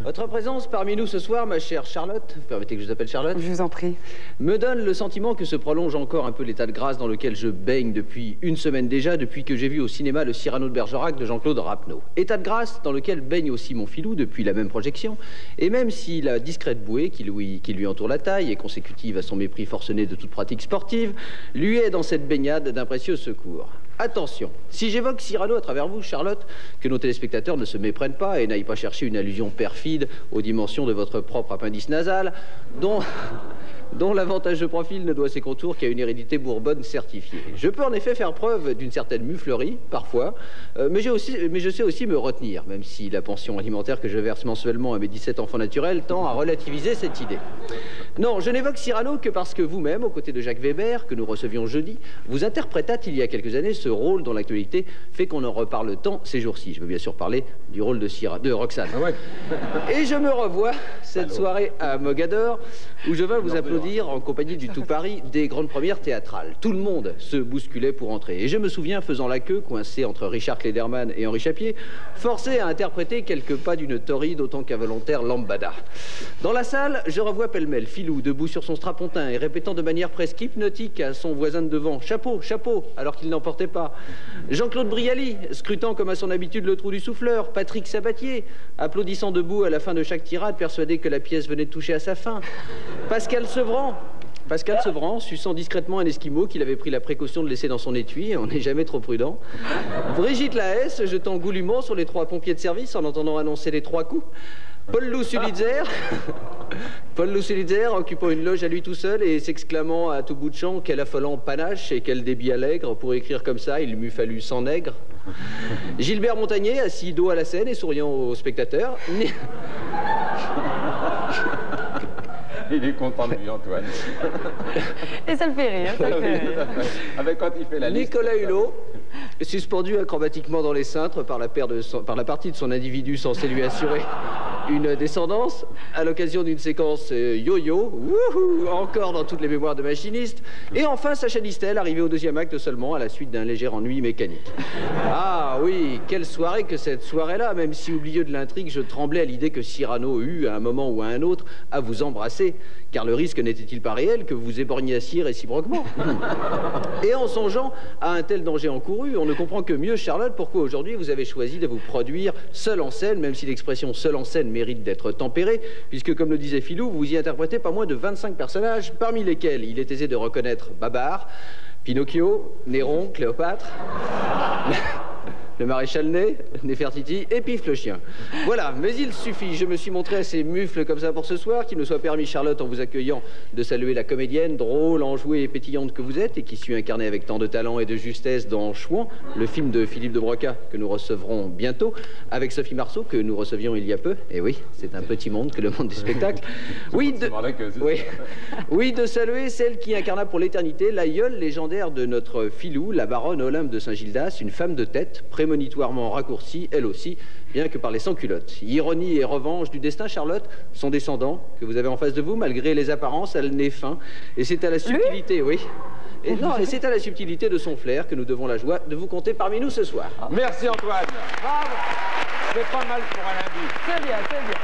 Votre présence parmi nous ce soir, ma chère Charlotte, permettez que je vous appelle Charlotte? Je vous en prie. Me donne le sentiment que se prolonge encore un peu l'état de grâce dans lequel je baigne depuis une semaine déjà, depuis que j'ai vu au cinéma le Cyrano de Bergerac de Jean-Claude Rappeneau. État de grâce dans lequel baigne aussi mon filou depuis la même projection, et même si la discrète bouée qui lui entoure la taille et consécutive à son mépris forcené de toute pratique sportive, lui est dans cette baignade d'un précieux secours. Attention, si j'évoque Cyrano à travers vous, Charlotte, que nos téléspectateurs ne se méprennent pas et n'aillent pas chercher une allusion perfide aux dimensions de votre propre appendice nasal, dont l'avantage de profil ne doit ses contours qu'à une hérédité bourbonne certifiée. Je peux en effet faire preuve d'une certaine muflerie, parfois, mais je sais aussi me retenir, même si la pension alimentaire que je verse mensuellement à mes 17 enfants naturels tend à relativiser cette idée. Non, je n'évoque Cyrano que parce que vous-même, aux côtés de Jacques Weber, que nous recevions jeudi, vous interprétâtes il y a quelques années ce rôle dont l'actualité fait qu'on en reparle tant ces jours-ci. Je veux bien sûr parler du rôle de Roxane. Ah ouais. Et je me revois cette soirée à Mogador, où je vins vous applaudir en compagnie du tout Paris des grandes premières théâtrales. Tout le monde se bousculait pour entrer. Et je me souviens, faisant la queue, coincé entre Richard Klederman et Henri Chapier, forcé à interpréter quelques pas d'une torride autant qu'involontaire lambada. Dans la salle, je revois pêle-mêle Filou, debout sur son strapontin et répétant de manière presque hypnotique à son voisin de devant « Chapeau, chapeau !» alors qu'il n'en portait pas. Jean-Claude Brialy, scrutant comme à son habitude le trou du souffleur. Patrick Sabatier, applaudissant debout à la fin de chaque tirade, persuadé que la pièce venait de toucher à sa fin. Pascal Sevran, suçant discrètement un esquimau qu'il avait pris la précaution de laisser dans son étui, on n'est jamais trop prudent. Brigitte Lahaisse, jetant goulûment sur les 3 pompiers de service en entendant annoncer les 3 coups. Paul Sulitzer, occupant une loge à lui tout seul et s'exclamant à tout bout de champ quel affolant panache et quel débit allègre. Pour écrire comme ça, il m'eût fallu 100 nègres. Gilbert Montagnier, assis dos à la scène et souriant aux spectateurs. Il est content de lui, Antoine. Et ça le fait rire, ça le fait rire. Avec quand il fait la liste. Nicolas Hulot, suspendu acrobatiquement dans les cintres par la partie de son individu censé lui assurer une descendance, à l'occasion d'une séquence yo-yo, encore dans toutes les mémoires de machinistes. Et enfin, Sacha Distel, arrivé au 2e acte seulement, à la suite d'un léger ennui mécanique. Ah oui, quelle soirée que cette soirée-là, même si, au milieu de l'intrigue, je tremblais à l'idée que Cyrano eut, à un moment ou à un autre, à vous embrasser, car le risque n'était-il pas réel que vous éborgnassiez réciproquement? Et en songeant à un tel danger encouru, on ne comprend que mieux, Charlotte, pourquoi aujourd'hui vous avez choisi de vous produire seule en scène, même si l'expression seule en scène mérite d'être tempérée, puisque, comme le disait Filou, vous y interprétez pas moins de 25 personnages, parmi lesquels il est aisé de reconnaître Babar, Pinocchio, Néron, Cléopâtre, le maréchal Ney, Néfertiti et Pif le chien. Voilà, mais il suffit, je me suis montré assez mufle comme ça pour ce soir, qu'il me soit permis, Charlotte, en vous accueillant, de saluer la comédienne drôle, enjouée et pétillante que vous êtes, et qui sut incarner avec tant de talent et de justesse dans Chouan, le film de Philippe de Broca que nous recevrons bientôt, avec Sophie Marceau, que nous recevions il y a peu. Et oui, c'est un petit monde que le monde du spectacle. Oui, de saluer celle qui incarna pour l'éternité l'aïeule légendaire de notre Filou, la baronne Olympe de Saint-Gildas, une femme de tête, prémonitoirement raccourcie, elle aussi, bien que par les sans-culottes. Ironie et revanche du destin, Charlotte, son descendant, que vous avez en face de vous, malgré les apparences, a le nez fin. Et c'est à la subtilité, oui. Et non, et c'est à la subtilité de son flair que nous devons la joie de vous compter parmi nous ce soir. Merci, Antoine. Bravo. C'est pas mal pour un lundi. C'est bien, c'est bien.